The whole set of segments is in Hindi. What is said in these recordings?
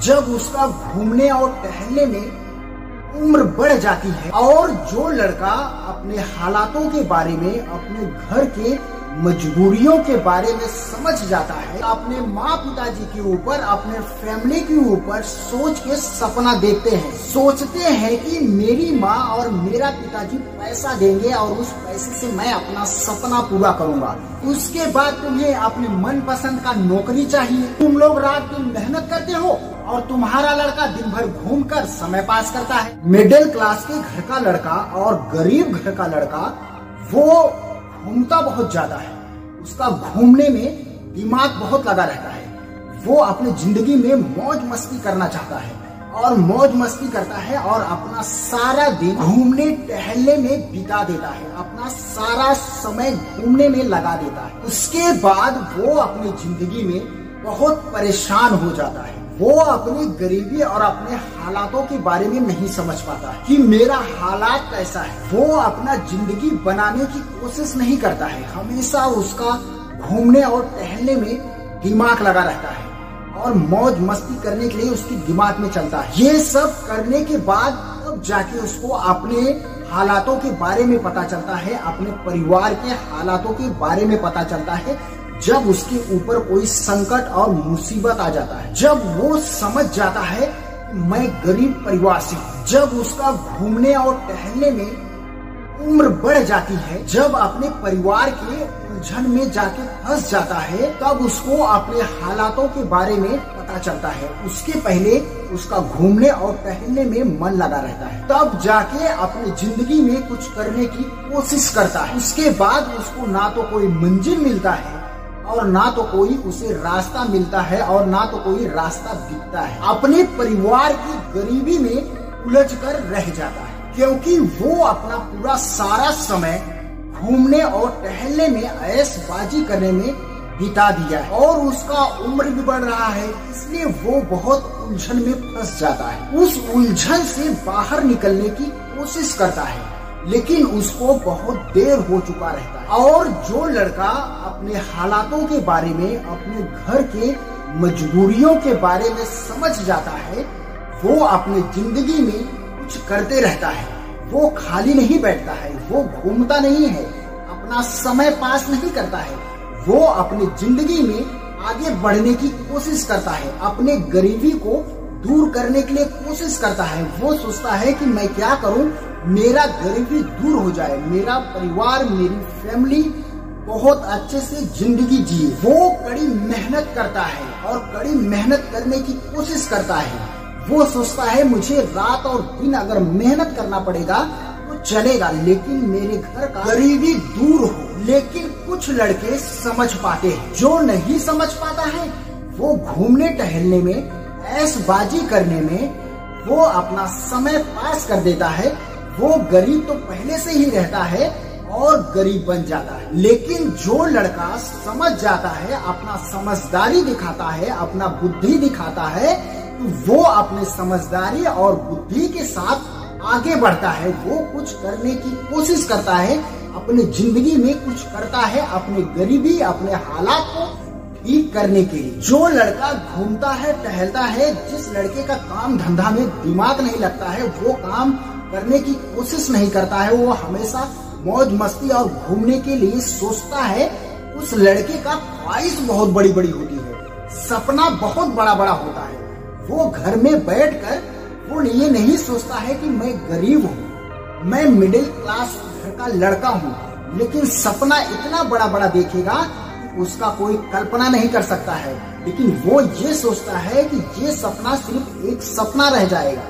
जब उसका घूमने और टहलने में उम्र बढ़ जाती है और जो लड़का अपने हालातों के बारे में, अपने घर के मजबूरियों के बारे में समझ जाता है, अपने माँ पिताजी के ऊपर, अपने फैमिली के ऊपर सोच के सपना देखते हैं, सोचते हैं कि मेरी माँ और मेरा पिताजी पैसा देंगे और उस पैसे से मैं अपना सपना पूरा करूंगा। उसके बाद तुम्हें अपने मनपसंद का नौकरी चाहिए, तुम लोग रात दिन मेहनत करते हो और तुम्हारा लड़का दिन भर घूमकर समय पास करता है। मिडिल क्लास के घर का लड़का और गरीब घर का लड़का वो घूमता बहुत ज्यादा है, उसका घूमने में दिमाग बहुत लगा रहता है। वो अपनी जिंदगी में मौज मस्ती करना चाहता है और मौज मस्ती करता है और अपना सारा दिन घूमने टहलने में बिता देता है, अपना सारा समय घूमने में लगा देता है। उसके बाद वो अपनी जिंदगी में बहुत परेशान हो जाता है। वो अपनी गरीबी और अपने हालातों के बारे में नहीं समझ पाता है कि मेरा हालात कैसा है। वो अपना जिंदगी बनाने की कोशिश नहीं करता है, हमेशा उसका घूमने और टहलने में दिमाग लगा रहता है और मौज मस्ती करने के लिए उसकी दिमाग में चलता है। ये सब करने के बाद तब जाके उसको अपने हालातों के बारे में पता चलता है, अपने परिवार के हालातों के बारे में पता चलता है, जब उसके ऊपर कोई संकट और मुसीबत आ जाता है, जब वो समझ जाता है मैं गरीब परिवार से हूँ, जब उसका घूमने और टहलने में उम्र बढ़ जाती है, जब अपने परिवार के उलझन में जाके फंस जाता है, तब उसको अपने हालातों के बारे में पता चलता है। उसके पहले उसका घूमने और टहलने में मन लगा रहता है, तब जाके अपनी जिंदगी में कुछ करने की कोशिश करता है। उसके बाद उसको ना तो कोई मंजिल मिलता है और ना तो कोई उसे रास्ता मिलता है और ना तो कोई रास्ता दिखता है। अपने परिवार की गरीबी में उलझ कर रह जाता है, क्योंकि वो अपना पूरा सारा समय घूमने और टहलने में, ऐशबाजी करने में बिता दिया है और उसका उम्र भी बढ़ रहा है, इसलिए वो बहुत उलझन में फंस जाता है। उस उलझन से बाहर निकलने की कोशिश करता है, लेकिन उसको बहुत देर हो चुका रहता है। और जो लड़का अपने हालातों के बारे में, अपने घर के मजबूरियों के बारे में समझ जाता है, वो अपनी जिंदगी में कुछ करते रहता है। वो खाली नहीं बैठता है, वो घूमता नहीं है, अपना समय पास नहीं करता है। वो अपनी जिंदगी में आगे बढ़ने की कोशिश करता है, अपने गरीबी को दूर करने के लिए कोशिश करता है। वो सोचता है कि मैं क्या करूं, मेरा गरीबी दूर हो जाए, मेरा परिवार, मेरी फैमिली बहुत अच्छे से जिंदगी जिए। वो कड़ी मेहनत करता है और कड़ी मेहनत करने की कोशिश करता है। वो सोचता है मुझे रात और दिन अगर मेहनत करना पड़ेगा तो चलेगा, लेकिन मेरे घर का गरीबी दूर हो। लेकिन कुछ लड़के समझ पाते हैं, जो नहीं समझ पाता है वो घूमने टहलने में, ऐशबाजी करने में वो अपना समय पास कर देता है। वो गरीब तो पहले से ही रहता है और गरीब बन जाता है। लेकिन जो लड़का समझ जाता है, अपना समझदारी दिखाता है, अपना बुद्धि दिखाता है, तो वो अपने समझदारी और बुद्धि के साथ आगे बढ़ता है। वो कुछ करने की कोशिश करता है, अपनी जिंदगी में कुछ करता है, अपनी गरीबी, अपने हालात को ठीक करने के लिए। जो लड़का घूमता है, टहलता है, जिस लड़के का काम धंधा में दिमाग नहीं लगता है, वो काम करने की कोशिश नहीं करता है, वो हमेशा मौज मस्ती और घूमने के लिए सोचता है, उस लड़के का ख्वाहिश बहुत बड़ी बड़ी होती है, सपना बहुत बड़ा बड़ा होता है। वो घर में बैठकर वो ये नहीं सोचता है कि मैं गरीब हूँ, मैं मिडिल क्लास घर का लड़का हूँ, लेकिन सपना इतना बड़ा बड़ा देखेगा कि उसका कोई कल्पना नहीं कर सकता है। लेकिन वो ये सोचता है कि ये सपना सिर्फ एक सपना रह जाएगा,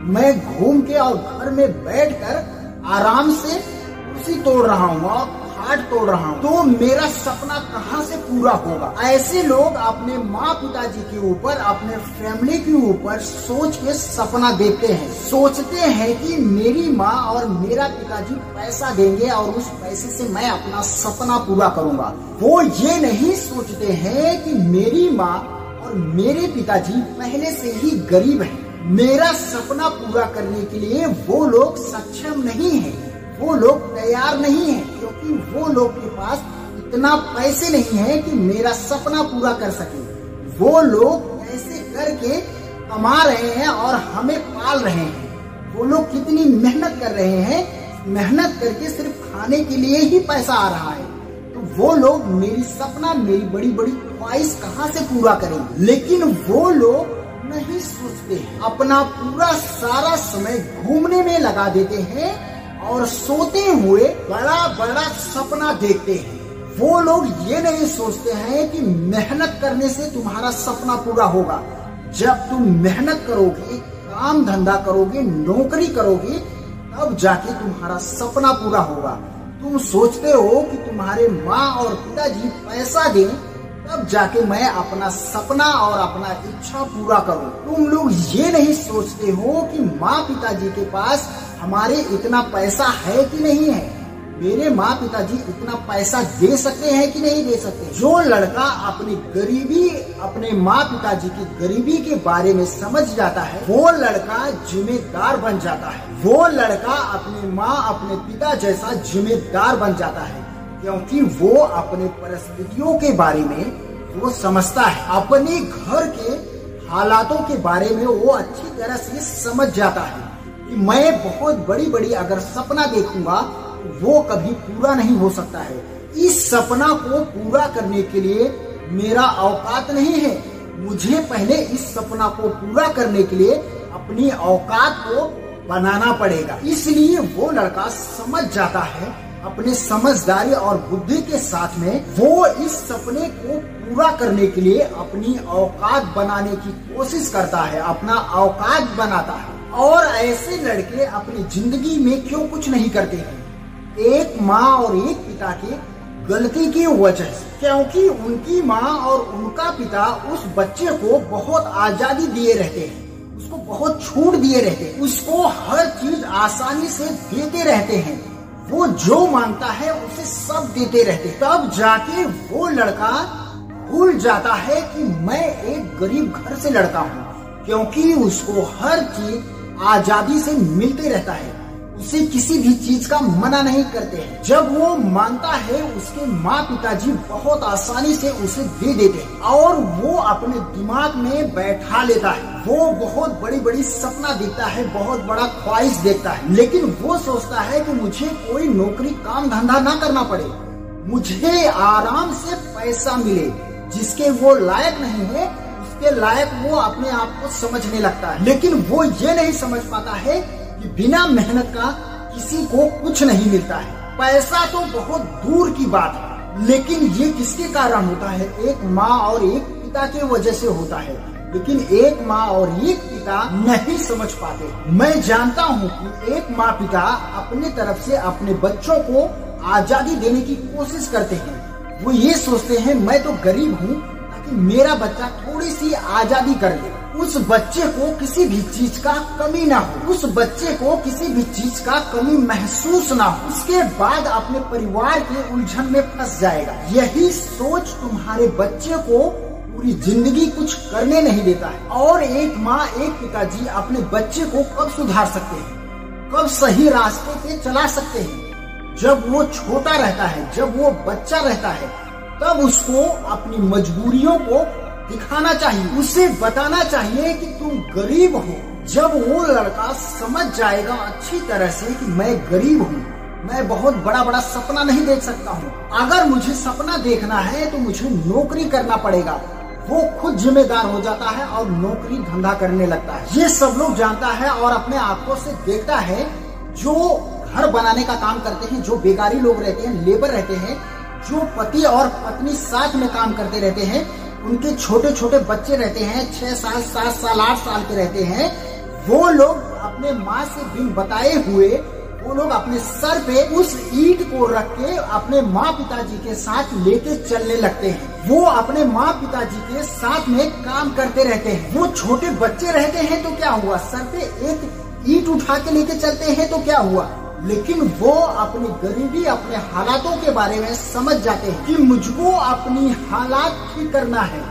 मैं घूम के और घर में बैठकर आराम से कुर्सी तोड़ रहा हूँ और खाट तोड़ रहा हूँ, तो मेरा सपना कहाँ से पूरा होगा। ऐसे लोग अपने माँ पिताजी के ऊपर, अपने फैमिली के ऊपर सोच के सपना देखते हैं, सोचते हैं कि मेरी माँ और मेरा पिताजी पैसा देंगे और उस पैसे से मैं अपना सपना पूरा करूँगा। वो ये नहीं सोचते हैं कि मेरी माँ और मेरे पिताजी पहले से ही गरीब हैं, मेरा सपना पूरा करने के लिए वो लोग सक्षम नहीं हैं, वो लोग तैयार नहीं हैं, क्योंकि वो लोग के पास इतना पैसे नहीं है कि मेरा सपना पूरा कर सके। वो लोग ऐसे करके कमा रहे हैं और हमें पाल रहे हैं, वो लोग कितनी मेहनत कर रहे हैं, मेहनत करके सिर्फ खाने के लिए ही पैसा आ रहा है, तो वो लोग मेरी सपना, मेरी बड़ी बड़ी ख्वाहिश कहाँ से पूरा करेंगे। लेकिन वो लोग नहीं सोचते, अपना पूरा सारा समय घूमने में लगा देते हैं और सोते हुए बड़ा बड़ा सपना देखते हैं। वो लोग ये नहीं सोचते हैं कि मेहनत करने से तुम्हारा सपना पूरा होगा। जब तुम मेहनत करोगे, काम धंधा करोगे, नौकरी करोगे, तब जाके तुम्हारा सपना पूरा होगा। तुम सोचते हो कि तुम्हारे माँ और पिताजी पैसा दें, तब जाके मैं अपना सपना और अपना इच्छा पूरा करूं। तुम लोग ये नहीं सोचते हो कि माँ पिताजी के पास हमारे इतना पैसा है कि नहीं है, मेरे माँ पिताजी इतना पैसा दे सकते हैं कि नहीं दे सकते। जो लड़का अपनी गरीबी, अपने माँ पिताजी की गरीबी के बारे में समझ जाता है, वो लड़का जिम्मेदार बन जाता है। वो लड़का अपनी माँ, अपने पिता जैसा जिम्मेदार बन जाता है, क्योंकि वो अपने परिस्थितियों के बारे में वो समझता है, अपने घर के हालातों के बारे में वो अच्छी तरह से समझ जाता है कि मैं बहुत बड़ी बड़ी अगर सपना देखूंगा वो कभी पूरा नहीं हो सकता है। इस सपना को पूरा करने के लिए मेरा औकात नहीं है, मुझे पहले इस सपना को पूरा करने के लिए अपनी औकात को बनाना पड़ेगा। इसलिए वो लड़का समझ जाता है, अपने समझदारी और बुद्धि के साथ में वो इस सपने को पूरा करने के लिए अपनी औकात बनाने की कोशिश करता है, अपना औकात बनाता है। और ऐसे लड़के अपनी जिंदगी में क्यों कुछ नहीं करते हैं? एक माँ और एक पिता की गलती की वजह से, क्योंकि उनकी माँ और उनका पिता उस बच्चे को बहुत आजादी दिए रहते हैं, उसको बहुत छूट दिए रहते हैं, उसको हर चीज आसानी से देते रहते हैं, वो जो मांगता है उसे सब देते रहते। तब जाके वो लड़का भूल जाता है कि मैं एक गरीब घर से लड़का हूँ, क्योंकि उसको हर चीज आजादी से मिलते रहता है, उसे किसी भी चीज का मना नहीं करते हैं। जब वो मांगता है उसके माँ पिताजी बहुत आसानी से उसे दे देते हैं और वो अपने दिमाग में बैठा लेता है। वो बहुत बड़ी बड़ी सपना देखता है, बहुत बड़ा ख्वाहिश देखता है, लेकिन वो सोचता है कि मुझे कोई नौकरी काम धंधा ना करना पड़े, मुझे आराम से पैसा मिले। जिसके वो लायक नहीं है उसके लायक वो अपने आप को समझने लगता है। लेकिन वो ये नहीं समझ पाता है कि बिना मेहनत का किसी को कुछ नहीं मिलता है। पैसा तो बहुत दूर की बात है, लेकिन ये किसके कारण होता है? एक माँ और एक पिता के वजह से होता है। लेकिन एक माँ और एक पिता नहीं समझ पाते। मैं जानता हूँ कि एक माँ पिता अपने तरफ से अपने बच्चों को आजादी देने की कोशिश करते हैं। वो ये सोचते हैं मैं तो गरीब हूँ, ताकि मेरा बच्चा थोड़ी सी आजादी कर ले, उस बच्चे को किसी भी चीज का कमी ना हो, उस बच्चे को किसी भी चीज का कमी महसूस ना हो, उसके बाद अपने परिवार के उलझन में फंस जाएगा। यही सोच तुम्हारे बच्चे को पूरी जिंदगी कुछ करने नहीं देता है। और एक माँ एक पिताजी अपने बच्चे को कब सुधार सकते हैं, कब सही रास्ते पे चला सकते हैं? जब वो छोटा रहता है, जब वो बच्चा रहता है, तब उसको अपनी मजबूरियों को दिखाना चाहिए, उसे बताना चाहिए कि तुम गरीब हो। जब वो लड़का समझ जाएगा अच्छी तरह से कि मैं गरीब हूँ, मैं बहुत बड़ा बड़ा सपना नहीं देख सकता हूँ, अगर मुझे सपना देखना है तो मुझे नौकरी करना पड़ेगा, वो खुद जिम्मेदार हो जाता है और नौकरी धंधा करने लगता है। ये सब लोग जानता है और अपने आंखों से देखता है। जो घर बनाने का काम करते हैं, जो बेकारी लोग रहते हैं, लेबर रहते हैं, जो पति और पत्नी साथ में काम करते रहते हैं, उनके छोटे छोटे बच्चे रहते हैं, 6 साल 7 साल 8 साल के रहते हैं, वो लोग अपने माँ से बिन बताए हुए वो लोग अपने सर पे उस ईंट को रख के अपने माँ पिताजी के साथ लेके चलने लगते हैं। वो अपने माँ पिताजी के साथ में काम करते रहते हैं। वो छोटे बच्चे रहते हैं तो क्या हुआ, सर पे एक ईंट उठा के लेके चलते हैं तो क्या हुआ, लेकिन वो अपनी गरीबी, अपने हालातों के बारे में समझ जाते हैं कि मुझको अपनी हालात ठीक करना है,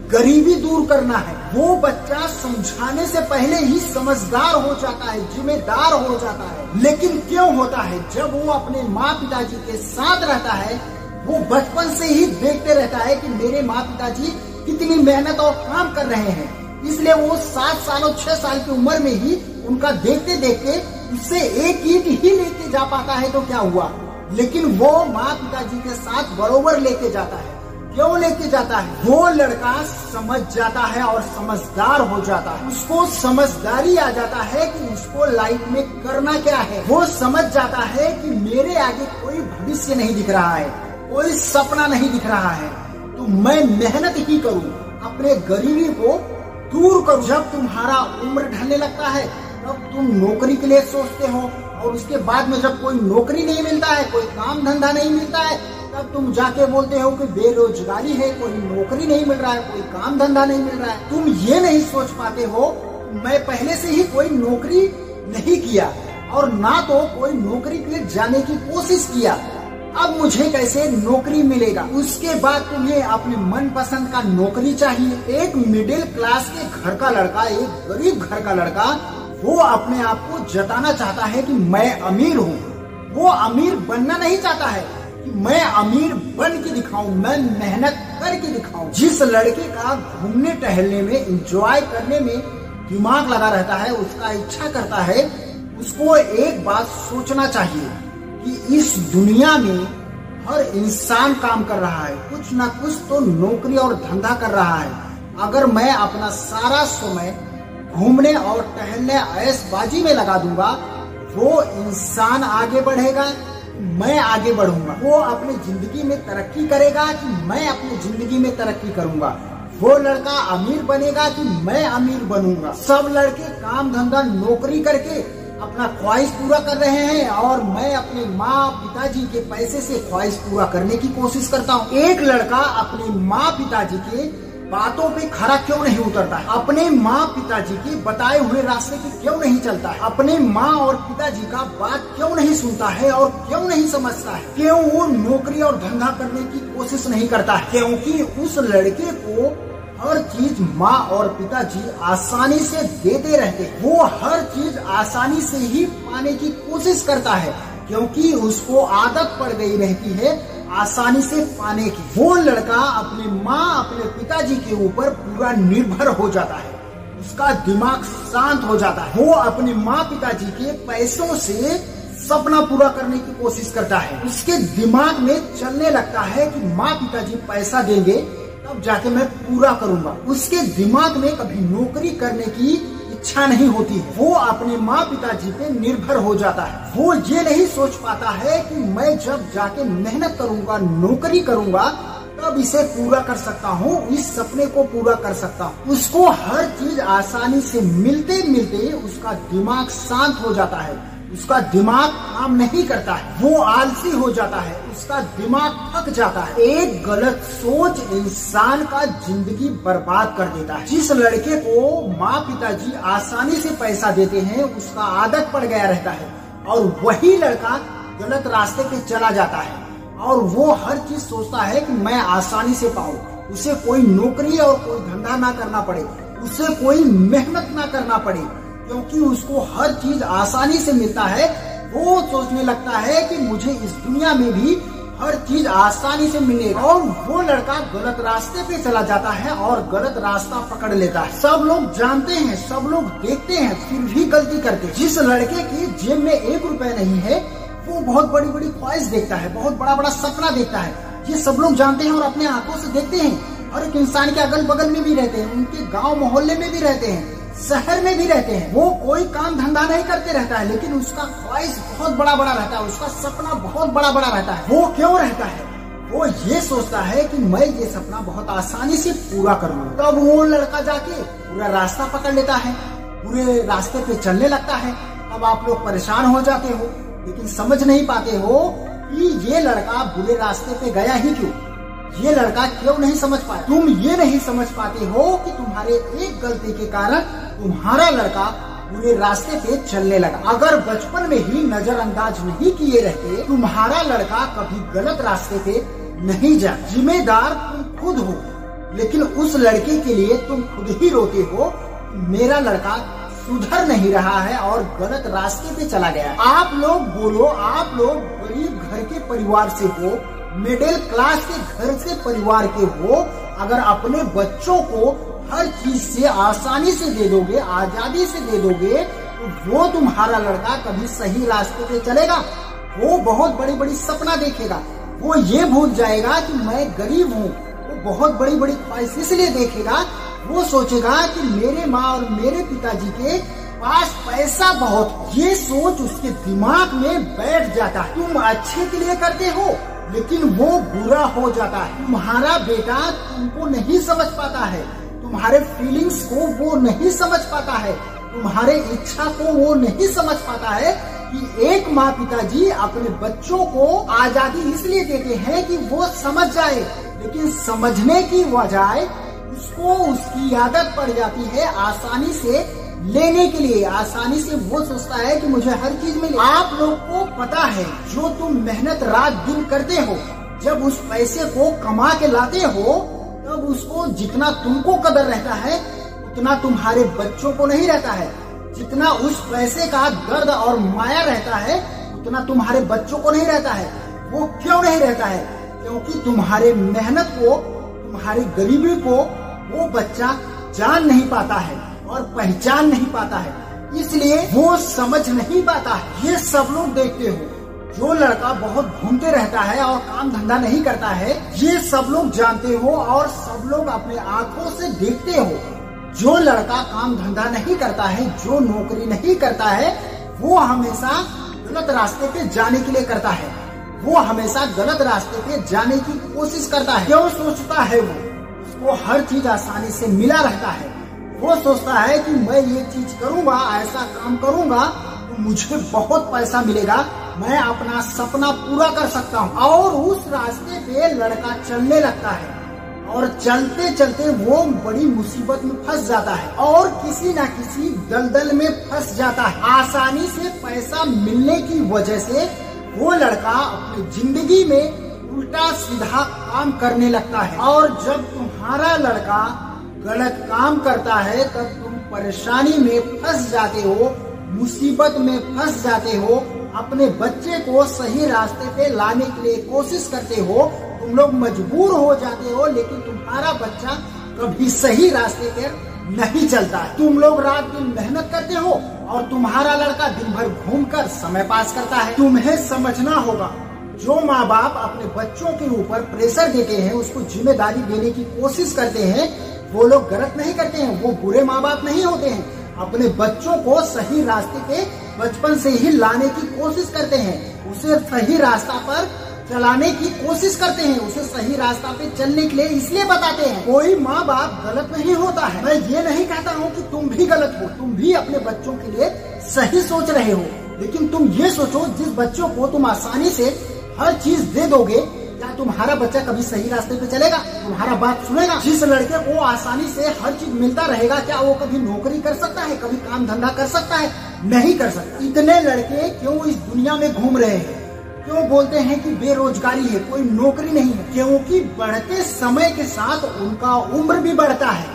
गरीबी दूर करना है। वो बच्चा समझाने से पहले ही समझदार हो जाता है, जिम्मेदार हो जाता है। लेकिन क्यों होता है? जब वो अपने माँ पिताजी के साथ रहता है, वो बचपन से ही देखते रहता है कि मेरे माँ पिताजी कितनी मेहनत और काम कर रहे हैं, इसलिए वो 7 साल और 6 साल की उम्र में ही उनका देखते देखते उससे एक ईंट ही लेके जा पाता है तो क्या हुआ, लेकिन वो माँ पिताजी के साथ बरोबर लेके जाता है। क्यों लेके जाता है? वो लड़का समझ जाता है और समझदार हो जाता है। उसको समझदारी आ जाता है कि उसको लाइफ में करना क्या है। वो समझ जाता है कि मेरे आगे कोई भविष्य नहीं दिख रहा है, कोई सपना नहीं दिख रहा है, तो मैं मेहनत ही करूँ, अपने गरीबी को दूर करूँ। जब तुम्हारा उम्र ढलने लगता है तब तुम नौकरी के लिए सोचते हो, और उसके बाद में जब कोई नौकरी नहीं मिलता है, कोई काम धंधा नहीं मिलता है, तब तुम जाके बोलते हो कि बेरोजगारी है, कोई नौकरी नहीं मिल रहा है, कोई काम धंधा नहीं मिल रहा है। तुम ये नहीं सोच पाते हो मैं पहले से ही कोई नौकरी नहीं किया और ना तो कोई नौकरी के लिए जाने की कोशिश किया, अब मुझे कैसे नौकरी मिलेगा। उसके बाद तुम्हें अपने मनपसंद का नौकरी चाहिए। एक मिडिल क्लास के घर का लड़का, एक गरीब घर का लड़का, वो अपने आप को जताना चाहता है कि मैं अमीर हूँ। वो अमीर बनना नहीं चाहता है कि मैं अमीर बन के दिखाऊं, मैं मेहनत करके दिखाऊं। जिस लड़के का घूमने टहलने में, एंजॉय करने में दिमाग लगा रहता है, उसका इच्छा करता है, उसको एक बात सोचना चाहिए कि इस दुनिया में हर इंसान काम कर रहा है, कुछ ना कुछ तो नौकरी और धंधा कर रहा है। अगर मैं अपना सारा समय घूमने और टहलने, ऐशबाजी में लगा दूंगा, वो इंसान आगे बढ़ेगा, मैं आगे बढ़ूंगा। वो अपनी जिंदगी में तरक्की करेगा कि मैं अपनी जिंदगी में तरक्की करूंगा। वो लड़का अमीर बनेगा कि मैं अमीर बनूंगा। सब लड़के काम धंधा नौकरी करके अपना ख्वाहिश पूरा कर रहे हैं और मैं अपने माँ पिताजी के पैसे से ख्वाहिश पूरा करने की कोशिश करता हूँ। एक लड़का अपने माँ पिताजी के बातों पे खरा क्यों नहीं उतरता है? अपने माँ पिताजी के बताए हुए रास्ते पे क्यों नहीं चलता है? अपने माँ और पिताजी का बात क्यों नहीं सुनता है और क्यों नहीं समझता है? क्यों वो नौकरी और धंधा करने की कोशिश नहीं करता है? क्योंकि उस लड़के को हर चीज माँ और पिताजी आसानी से देते रहते हैं। वो हर चीज आसानी से ही पाने की कोशिश करता है क्योंकि उसको आदत पड़ गई रहती है आसानी से पाने की। वो लड़का अपने माँ, अपने पिताजी के ऊपर पूरा निर्भर हो जाता है, उसका दिमाग शांत हो जाता है। वो अपने माँ पिताजी के पैसों से सपना पूरा करने की कोशिश करता है। उसके दिमाग में चलने लगता है कि माँ पिताजी पैसा देंगे तब जाके मैं पूरा करूंगा। उसके दिमाग में कभी नौकरी करने की इच्छा नहीं होती है। वो अपने माँ पिताजी पे निर्भर हो जाता है। वो ये नहीं सोच पाता है कि मैं जब जाके मेहनत करूंगा, नौकरी करूंगा, तब इसे पूरा कर सकता हूँ, इस सपने को पूरा कर सकता हूँ। उसको हर चीज आसानी से मिलते मिलते उसका दिमाग शांत हो जाता है, उसका दिमाग काम नहीं करता है, वो आलसी हो जाता है, उसका दिमाग थक जाता है। एक गलत सोच इंसान का जिंदगी बर्बाद कर देता है। जिस लड़के को माँ पिताजी आसानी से पैसा देते हैं, उसका आदत पड़ गया रहता है और वही लड़का गलत रास्ते पे चला जाता है और वो हर चीज सोचता है कि मैं आसानी से पाऊं, उसे कोई नौकरी और कोई धंधा ना करना पड़े, उसे कोई मेहनत ना करना पड़े, क्योंकि उसको हर चीज आसानी से मिलता है। वो सोचने लगता है कि मुझे इस दुनिया में भी हर चीज आसानी से मिलेगा और वो लड़का गलत रास्ते पे चला जाता है और गलत रास्ता पकड़ लेता है। सब लोग जानते हैं, सब लोग देखते हैं, फिर भी गलती करते हैं। जिस लड़के की जेब में 1 रुपया नहीं है, वो बहुत बड़ी बड़ी ख्वाहिश देखता है, बहुत बड़ा बड़ा सपना देखता है। ये सब लोग जानते हैं और अपने आंखों से देखते हैं। हर एक इंसान के अगल बगल में भी रहते हैं, उनके गाँव मोहल्ले में भी रहते हैं, शहर में भी रहते हैं। वो कोई काम धंधा नहीं करते रहता है, लेकिन उसका ख्वाहिश बहुत बड़ा बड़ा रहता है, उसका सपना बहुत बड़ा बड़ा रहता है। वो क्यों रहता है? वो ये सोचता है कि मैं ये सपना बहुत आसानी से पूरा कर लूँ। तब वो लड़का जाके पूरा रास्ता पकड़ लेता है, पूरे रास्ते पे चलने लगता है। तब आप लोग परेशान हो जाते हो, लेकिन समझ नहीं पाते हो कि ये लड़का बुरे रास्ते पे गया ही क्यों, ये लड़का क्यों नहीं समझ पाया। तुम ये नहीं समझ पाते हो कि तुम्हारे एक गलती के कारण तुम्हारा लड़का बुरे रास्ते पे चलने लगा। अगर बचपन में ही नजरअंदाज नहीं किए रहते, तुम्हारा लड़का कभी गलत रास्ते पे नहीं जा। जिम्मेदार तुम खुद हो, लेकिन उस लड़के के लिए तुम खुद ही रोते हो, मेरा लड़का सुधर नहीं रहा है और गलत रास्ते पे चला गया। आप लोग बोलो, आप लोग गरीब घर के परिवार से हो, मिडिल क्लास के घर से परिवार के हो, अगर अपने बच्चों को हर चीज से आसानी से दे दोगे, आजादी से दे दोगे, तो वो तुम्हारा लड़का कभी सही रास्ते पे चलेगा। वो बहुत बड़ी बड़ी सपना देखेगा, वो ये भूल जाएगा कि मैं गरीब हूँ। वो बहुत बड़ी बड़ी ख्वाहिश इसलिए देखेगा, वो सोचेगा कि मेरे माँ और मेरे पिताजी के पास पैसा बहुत। ये सोच उसके दिमाग में बैठ जाता है। तुम अच्छे के लिए करते हो, लेकिन वो बुरा हो जाता है। तुम्हारा बेटा तुमको नहीं समझ पाता है, तुम्हारे फीलिंग्स को वो नहीं समझ पाता है, तुम्हारे इच्छा को वो नहीं समझ पाता है कि एक माँ पिताजी अपने बच्चों को आजादी इसलिए देते हैं कि वो समझ जाए, लेकिन समझने की बजाय उसको उसकी आदत पड़ जाती है आसानी से लेने के लिए। आसानी से वो सोचता है कि मुझे हर चीज मिले। आप लोग को पता है, जो तुम मेहनत रात दिन करते हो, जब उस पैसे को कमा के लाते हो, तब उसको जितना तुमको कदर रहता है उतना तुम्हारे बच्चों को नहीं रहता है। जितना उस पैसे का दर्द और माया रहता है उतना तुम्हारे बच्चों को नहीं रहता है। वो क्यों नहीं रहता है? क्योंकि तुम्हारे मेहनत को, तुम्हारी गरीबी को वो बच्चा जान नहीं पाता है और पहचान नहीं पाता है, इसलिए वो समझ नहीं पाता है। ये सब लोग देखते हो, जो लड़का बहुत घूमते रहता है और काम धंधा नहीं करता है, ये सब लोग जानते हो और सब लोग अपने आंखों से देखते हो। जो लड़का काम धंधा नहीं करता है, जो नौकरी नहीं करता है, वो हमेशा गलत रास्ते पे जाने के लिए करता है। वो हमेशा गलत रास्ते पे जाने की कोशिश करता है। क्यों सोचता है वो? उसको हर चीज आसानी से मिला रहता है। वो सोचता है कि मैं ये चीज करूंगा, ऐसा काम करूंगा तो मुझे बहुत पैसा मिलेगा, मैं अपना सपना पूरा कर सकता हूँ। और उस रास्ते पे लड़का चलने लगता है और चलते चलते वो बड़ी मुसीबत में फंस जाता है और किसी न किसी दलदल में फंस जाता है। आसानी से पैसा मिलने की वजह से वो लड़का अपनी जिंदगी में उल्टा सीधा काम करने लगता है। और जब तुम्हारा लड़का गलत काम करता है, तब तुम परेशानी में फंस जाते हो, मुसीबत में फंस जाते हो। अपने बच्चे को सही रास्ते पे लाने के लिए कोशिश करते हो, तुम लोग मजबूर हो जाते हो, लेकिन तुम्हारा बच्चा कभी सही रास्ते पे नहीं चलता है। तुम लोग रात दिन मेहनत करते हो और तुम्हारा लड़का दिन भर घूमकर समय पास करता है। तुम्हें समझना होगा, जो माँ बाप अपने बच्चों के ऊपर प्रेशर देते हैं, उसको जिम्मेदारी देने की कोशिश करते हैं, वो लोग गलत नहीं करते हैं, वो बुरे माँ बाप नहीं होते हैं। अपने बच्चों को सही रास्ते पे बचपन से ही लाने की कोशिश करते हैं, उसे सही रास्ता पर चलाने की कोशिश करते हैं, उसे सही रास्ता पे चलने के लिए इसलिए बताते हैं। कोई माँ बाप गलत नहीं होता है। मैं ये नहीं कहता हूँ कि तुम भी गलत हो, तुम भी अपने बच्चों के लिए सही सोच रहे हो, लेकिन तुम ये सोचो, जिस बच्चों को तुम आसानी से हर चीज दे दोगे, क्या तुम्हारा बच्चा कभी सही रास्ते पे चलेगा? तुम्हारा बात सुनेगा? जिस लड़के को आसानी से हर चीज मिलता रहेगा, क्या वो कभी नौकरी कर सकता है, कभी काम धंधा कर सकता है? नहीं कर सकता। इतने लड़के क्यों इस दुनिया में घूम रहे हैं? क्यों बोलते हैं कि बेरोजगारी है, कोई नौकरी नहीं है? क्योंकि बढ़ते समय के साथ उनका उम्र भी बढ़ता है,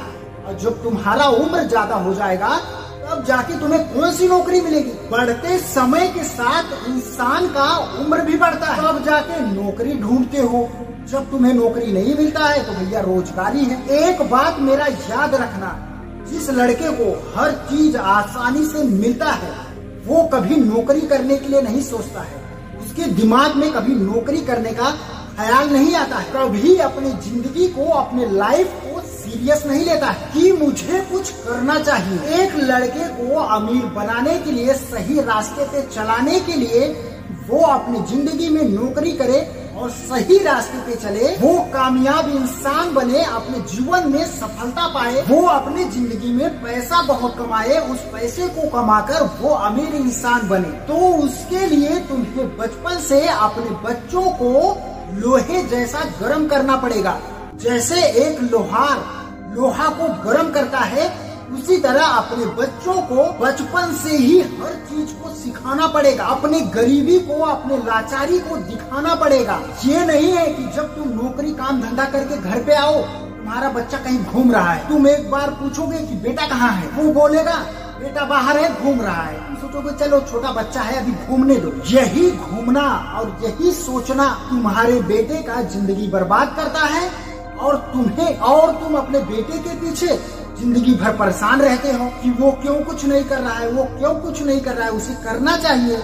और जब तुम्हारा उम्र ज्यादा हो जाएगा तब जाके तुम्हें कौन सी नौकरी मिलेगी? बढ़ते समय के साथ इंसान का उम्र भी बढ़ता है, तब जाके नौकरी ढूंढते हो। जब तुम्हें नौकरी नहीं मिलता है तो भैया रोजगारी है। एक बात मेरा याद रखना, जिस लड़के को हर चीज आसानी से मिलता है, वो कभी नौकरी करने के लिए नहीं सोचता है। उसके दिमाग में कभी नौकरी करने का ख्याल नहीं आता है। कभी अपनी जिंदगी को, अपने लाइफ को सीरियस नहीं लेता है कि मुझे कुछ करना चाहिए। एक लड़के को अमीर बनाने के लिए, सही रास्ते पे चलाने के लिए, वो अपनी जिंदगी में नौकरी करे और सही रास्ते पे चले, वो कामयाब इंसान बने, अपने जीवन में सफलता पाए, वो अपनी जिंदगी में पैसा बहुत कमाए, उस पैसे को कमाकर वो अमीर इंसान बने, तो उसके लिए तुम्हें बचपन से अपने बच्चों को लोहे जैसा गर्म करना पड़ेगा। जैसे एक लोहार लोहा को गर्म करता है, उसी तरह अपने बच्चों को बचपन से ही हर चीज को सिखाना पड़ेगा। अपनी गरीबी को, अपने लाचारी को दिखाना पड़ेगा। ये नहीं है कि जब तुम नौकरी काम धंधा करके घर पे आओ, तुम्हारा बच्चा कहीं घूम रहा है, तुम एक बार पूछोगे कि बेटा कहाँ है, वो बोलेगा बेटा बाहर है, घूम रहा है। तुम सोचोगे चलो छोटा बच्चा है, अभी घूमने दो। यही घूमना और यही सोचना तुम्हारे बेटे का जिंदगी बर्बाद करता है, और तुम अपने बेटे के पीछे जिंदगी भर परेशान रहते हो कि वो क्यों कुछ नहीं कर रहा है, वो क्यों कुछ नहीं कर रहा है, उसे करना चाहिए,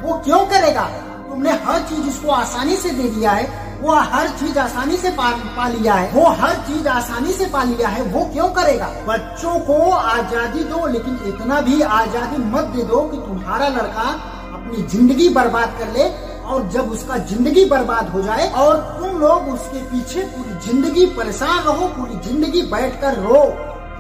वो क्यों करेगा। तुमने हर चीज उसको आसानी से दे दिया है, वो हर चीज आसानी से पा लिया है, वो हर चीज आसानी से पा लिया है, वो क्यों करेगा। बच्चों को आजादी दो, लेकिन इतना भी आजादी मत दे दो कि तुम्हारा लड़का अपनी जिंदगी बर्बाद कर ले, और जब उसका जिंदगी बर्बाद हो जाए और तुम लोग उसके पीछे पूरी जिंदगी परेशान रहो, पूरी जिंदगी बैठकर रो,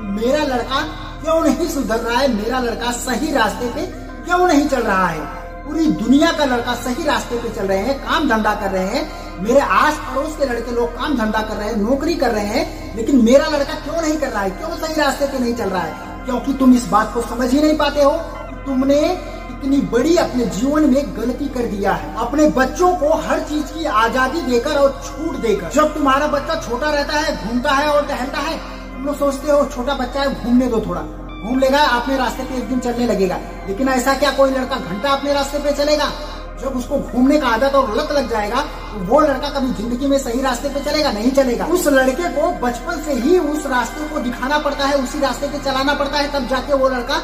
मेरा लड़का क्यों नहीं सुधर रहा है, मेरा लड़का सही रास्ते पे क्यों नहीं चल रहा है। पूरी दुनिया का लड़का सही रास्ते पे चल रहे हैं, काम धंधा कर रहे हैं, मेरे आस पड़ोस के लड़के लोग काम धंधा कर रहे हैं, नौकरी कर रहे हैं, लेकिन मेरा लड़का क्यों नहीं कर रहा है, क्यों सही रास्ते पे नहीं चल रहा है। क्योंकि तुम इस बात को समझ ही नहीं पाते हो कि तुमने इतनी बड़ी अपने जीवन में गलती कर दिया है, अपने बच्चों को हर चीज की आजादी देकर और छूट देकर। जब तुम्हारा बच्चा छोटा रहता है, घूमता है और टहलता है, तुम लोग सोचते हो छोटा बच्चा है, घूमने दो, थोड़ा घूम लेगा, अपने रास्ते पे एक दिन चलने लगेगा। लेकिन ऐसा क्या कोई लड़का घंटा अपने रास्ते पे चलेगा? जब उसको घूमने का आदत और लत लग जाएगा तो वो लड़का कभी जिंदगी में सही रास्ते पे चलेगा? नहीं चलेगा। उस लड़के को बचपन से ही उस रास्ते को दिखाना पड़ता है, उसी रास्ते पे चलाना पड़ता है, तब जाके वो लड़का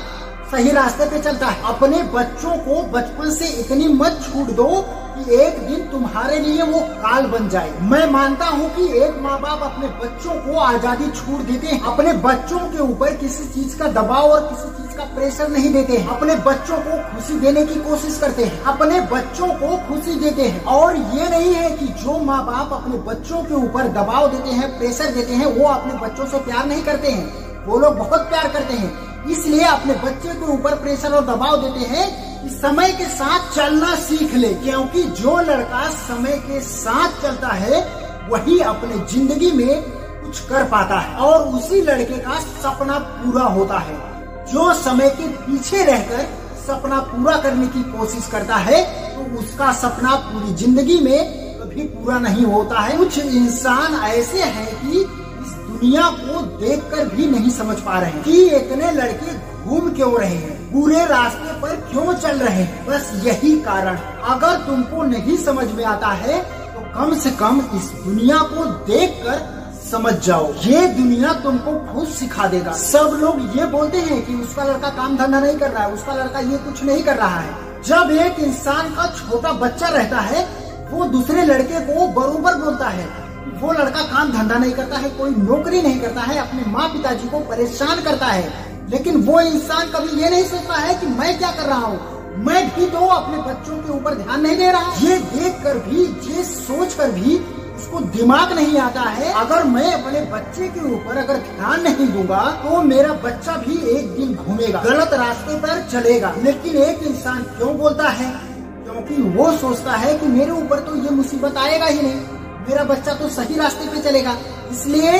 सही रास्ते पे चलता है। अपने बच्चों को बचपन से इतनी मत छूट दो कि एक दिन तुम्हारे लिए वो काल बन जाए। मैं मानता हूँ कि एक माँ बाप अपने बच्चों को आजादी छूट देते हैं, अपने बच्चों के ऊपर किसी चीज का दबाव और किसी चीज का प्रेशर नहीं देते हैं, अपने बच्चों को खुशी देने की कोशिश करते हैं, अपने बच्चों को खुशी देते हैं। और ये नहीं है कि जो माँ बाप अपने बच्चों के ऊपर दबाव देते हैं, प्रेशर देते हैं, वो अपने बच्चों से प्यार नहीं करते हैं। वो लोग बहुत प्यार करते हैं, इसलिए अपने बच्चे के ऊपर प्रेशर और दबाव देते हैं कि समय के साथ चलना सीख ले। क्योंकि जो लड़का समय के साथ चलता है वही अपने जिंदगी में कुछ कर पाता है, और उसी लड़के का सपना पूरा होता है। जो समय के पीछे रहकर सपना पूरा करने की कोशिश करता है तो उसका सपना पूरी जिंदगी में कभी पूरा नहीं होता है। कुछ इंसान ऐसे हैं कि दुनिया को देखकर भी नहीं समझ पा रहे हैं कि इतने लड़के घूम क्यों रहे हैं, बुरे रास्ते पर क्यों चल रहे हैं। बस यही कारण। अगर तुमको नहीं समझ में आता है तो कम से कम इस दुनिया को देखकर समझ जाओ, ये दुनिया तुमको खुद सिखा देगा। सब लोग ये बोलते हैं कि उसका लड़का काम धंधा नहीं कर रहा है, उसका लड़का ये कुछ नहीं कर रहा है। जब एक इंसान का छोटा बच्चा रहता है वो दूसरे लड़के को बरोबर बोलता है, वो लड़का काम धंधा नहीं करता है, कोई नौकरी नहीं करता है, अपने माँ पिताजी को परेशान करता है, लेकिन वो इंसान कभी ये नहीं सोचता है कि मैं क्या कर रहा हूँ, मैं भी तो अपने बच्चों के ऊपर ध्यान नहीं दे रहा। ये देखकर भी, ये सोचकर भी उसको दिमाग नहीं आता है अगर मैं अपने बच्चे के ऊपर अगर ध्यान नहीं दूंगा तो मेरा बच्चा भी एक दिन घूमेगा, गलत रास्ते पर चलेगा। लेकिन एक इंसान क्यों बोलता है? क्योंकि वो सोचता है कि मेरे ऊपर तो ये मुसीबत आएगा ही नहीं, मेरा बच्चा तो सही रास्ते पे चलेगा। इसलिए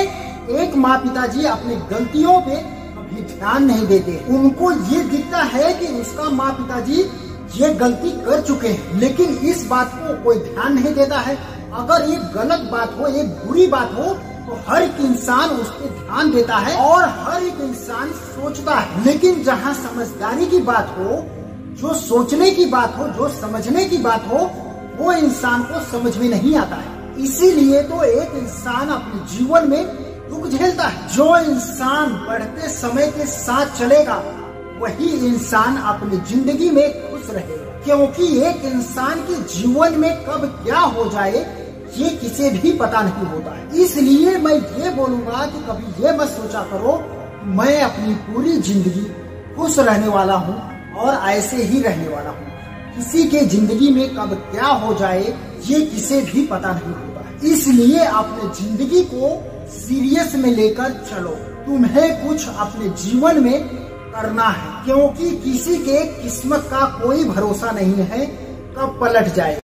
एक माँ पिताजी अपनी गलतियों पे कभी ध्यान नहीं देते। उनको ये दिखता है कि उसका माँ पिताजी ये गलती कर चुके हैं, लेकिन इस बात को कोई ध्यान नहीं देता है। अगर ये गलत बात हो, ये बुरी बात हो, तो हर एक इंसान उस पर ध्यान देता है और हर एक इंसान सोचता है। लेकिन जहाँ समझदारी की बात हो, जो सोचने की बात हो, जो समझने की बात हो, वो इंसान को समझ में नहीं आता है। इसीलिए तो एक इंसान अपने जीवन में दुख झेलता है। जो इंसान बढ़ते समय के साथ चलेगा वही इंसान अपनी जिंदगी में खुश रहेगा। क्योंकि एक इंसान के जीवन में कब क्या हो जाए ये किसी भी पता नहीं होता है। इसलिए मैं ये बोलूंगा कि कभी ये मत सोचा करो मैं अपनी पूरी जिंदगी खुश रहने वाला हूँ और ऐसे ही रहने वाला हूँ। किसी के जिंदगी में कब क्या हो जाए ये किसी भी पता नहीं होता है। इसलिए अपने जिंदगी को सीरियस में लेकर चलो। तुम्हें कुछ अपने जीवन में करना है, क्योंकि किसी के किस्मत का कोई भरोसा नहीं है कब पलट जाए।